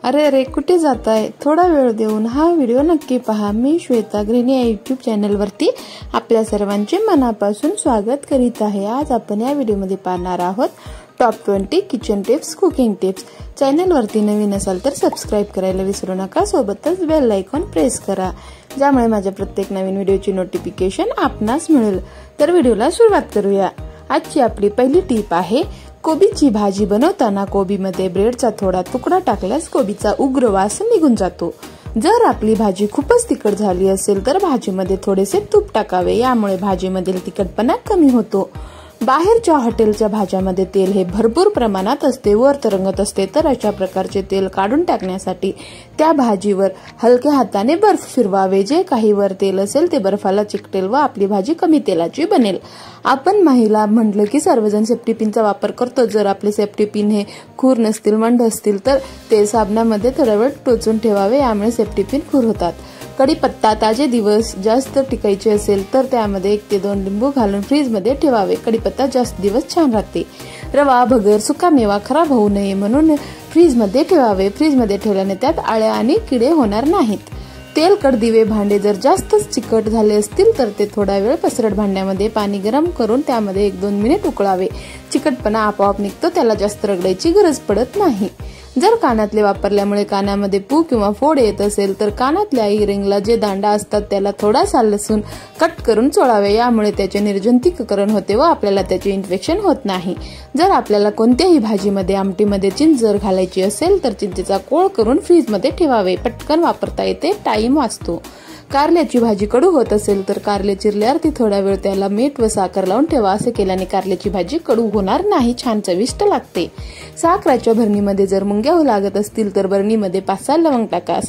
अरे अरे कुठे जाताय? थोडा वेळ देऊन हा व्हिडिओ नक्की पहा। मी श्वेता गृहिणी या यूट्यूब चॅनलवरती आपल्या सर्वांचे मनापासून स्वागत करीत आहे। आज आपण या व्हिडिओमध्ये पाहणार आहोत top 20 kitchen tips, cooking tips. चॅनलवरती नवीन असाल तर सबस्क्राइब करायला विसरू नका, सोबतच बेल आयकॉन प्रेस करा, ज्यामुळे माझ्या प्रत्येक नवीन व्हिडिओची नोटिफिकेशन आपणास मिळेल। तर व्हिडिओला सुरुवात करूया। आजची आपली पहिली टिप आहे कोबीची भाजी बनवताना कोबीमध्ये ब्रेडचा थोडा तुकडा टाकल्यास कोबीचा उग्र वास निघून जातो। जर आपली भाजी खूपच तिखट झाली असेल तर भाजीमध्ये थोडेसे तूप टाकावे, यामुळे भाजीमधील तिखटपणा कमी होतो। बाहेरच्या हॉटेलच्या भाज्यामध्ये तेल हे भरपूर प्रमाणात असते, वर तरंगत असते, तर अशा प्रकारचे तेल काढून टाकण्यासाठी त्या भाजीवर हलक्या हाताने बर्फ फिरवावे। जे काही वर तेल असेल ते बर्फाला चिकटेल व आपली भाजी कमी तेलाची बनेल। आपण महिला म्हटलं की सर्वजण सेफ्टी पिनचा वापर करतो। जर आपले सेफ्टी पिन हे खूर नसतील, मंड असतील तर ते साबणामध्ये थोडा वेळ टोचून ठेवावे, यामुळे सेफ्टी पिन खूर होतात। कढीपत्ता ताजे दिवस जास्त टिकायचे असेल तर त्यामध्ये 1 ते 2 लिंबू घालून फ्रीज मध्ये ठेवावे। कढीपत्ता जास्त दिवस छान राहते। रवा, भगर, सुकामेवा खराब होऊ नये म्हणून फ्रीज मध्ये ठेवावे। फ्रीज मध्ये ठेवल्याने त्यात आळ्या आणि किडे होणार नाहीत। तेलकट दिवे भांडे जर जास्तच चिकट झाले असतील तर ते थोडा वेळ पसरट भांड्यामध्ये पाणी गरम करून त्यामध्ये 1-2 मिनिट उकळावे। चिकटपणा आपोआप निघतो, त्याला जास्त रगडायची गरज पडत नाही। जर कानातले वापरल्यामुळे कानामध्ये पू किंवा फोड येत असेल तर कानातल्या इयरिंगला जे दांडा असतात त्याला थोडासा लसूण कट करून चोळावे, यामुळे त्याचे निर्जंतुकीकरण होते व आपल्याला त्याचे इन्फेक्शन होत नाही। जर आपल्याला कोणत्याही भाजीमध्ये आमटीमध्ये चिंच जर घालायची असेल तर चिंचेचा कोळ करून फ्रीजमध्ये ठेवावे, पटकन वापरता येते, टाइम वाचतो। कारल्याची भाजी कडू होत असेल तर कारले चिरल्यावर ती थोडा वेळ त्याला मीठ व साखर लावून ठेवा। असे केल्याने कारल्याची भाजी कडू होणार नाही, छान चविष्ट लागते। साखराच्या भरणीमध्ये जर मुंग्या लागत असतील तर भरणीमध्ये 5-6 लवंग टाका,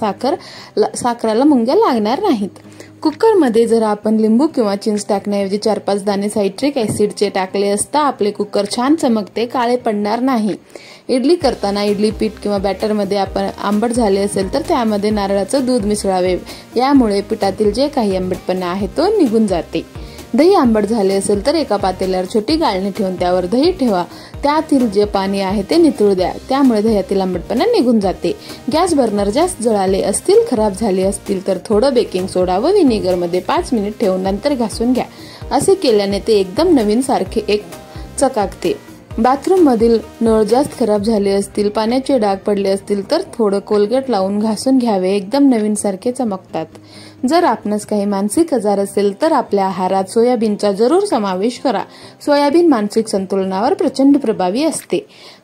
साखराला मुंग्या लागणार नाहीत। कुकरमध्ये जर आपण लिंबू किंवा चिंच टाकण्याऐवजी 4-5 दाणे सायट्रिक ऍसिडचे टाकले असता आपले कुकर छान चमकते, काळे पडणार नाही। इडली करताना इडली पीठ किंवा बॅटरमध्ये आपण आंबट झाले असेल तर त्यामध्ये नारळाचं दूध मिसळावे, यामुळे पिठातील जे काही आंबटपणा आहे तो निघून जाते। दही आंबट झाले असेल तर एका पातेल्यावर छोटी गाळणी ठेवून त्यावर दही ठेवा, त्यातील जे पाणी आहे ते निथळू द्या, त्यामुळे दह्यातील आंबटपणा निघून जाते। गॅस बर्नर जास्त जळाले असतील, खराब झाले असतील तर थोडं बेकिंग सोडा व व्हिनेगर मध्ये 5 मिनिट ठेवून नंतर घासून घ्या। असे केल्याने ते एकदम नवीन सारखे एक चकाकते। बाथरूम मधील नळ जास्त खराब झाले असतील, पाण्याचे डाग पडले असतील तर थोडं कोलगेट लावून घासून घ्यावे, एकदम नवीन सारखे चमकतात। जर आपणास काही मानसिक आजार असेल तर आपल्या आहारात सोयाबीनचा जरूर समावेश करा। सोयाबीन मानसिक संतुलनावर प्रचंड प्रभावी असते।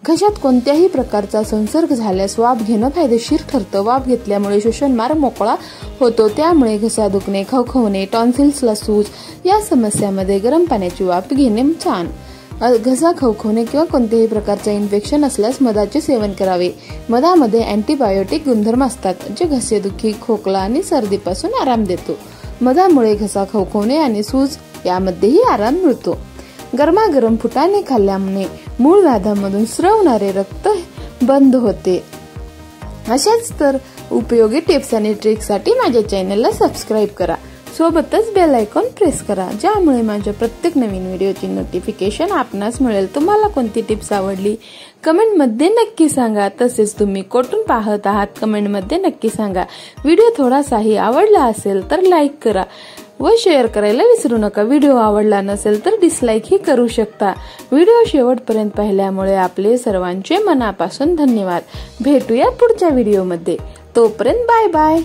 घशात कोणत्याही प्रकारचा संसर्ग झाल्यास वाफ घेणं फायदेशीर ठरतं। वाफ घेतल्यामुळे श्वसनमार्ग मोकळा होतो, त्यामुळे घसा दुखणे, खवखवणे, टॉन्सिल्सला सूज या समस्यामध्ये गरम पाण्याची वाफ घेणे छान। घसा खवखवणे किंवा कोणत्याही प्रकारचे इन्फेक्शन असल्यास मधाचे सेवन करावे। मधामध्ये अँटीबायोटिक गुणधर्म असतात, जे घसेदुखी, खोकला आणि सर्दीपासून आराम देतो। मधामुळे घसा खवखवणे आणि सूज यामध्येही आराम मिळतो। गरमागरम फुटाणे खाल्ल्यामुळे मूळ व्याधामधून स्रवणारे रक्त बंद होते। अशाच तर उपयोगी टिप्स आणि ट्रिक्ससाठी माझ्या चॅनलला सबस्क्राइब करा, सोबतच बेल आयकॉन प्रेस करा, ज्यामुळे माझ्या प्रत्येक नवीन व्हिडिओची नोटिफिकेशन आपणास मिळेल। तुम्हाला कोणती टिप्स आवडली कमेंट मध्ये नक्की सांगा, तसेच तुम्ही कुठून पाहत आहात कमेंट मध्ये नक्की सांगा। व्हिडिओ थोडासाही आवडला असेल तर लाईक करा व शेअर करायला विसरू नका। व्हिडिओ आवडला नसेल तर डिसलाईक ही करू शकता। व्हिडिओ शेवटपर्यंत पाहिल्यामुळे आपले सर्वांचे मनापासून धन्यवाद। भेटूया पुढच्या व्हिडिओमध्ये, तोपर्यंत बाय बाय।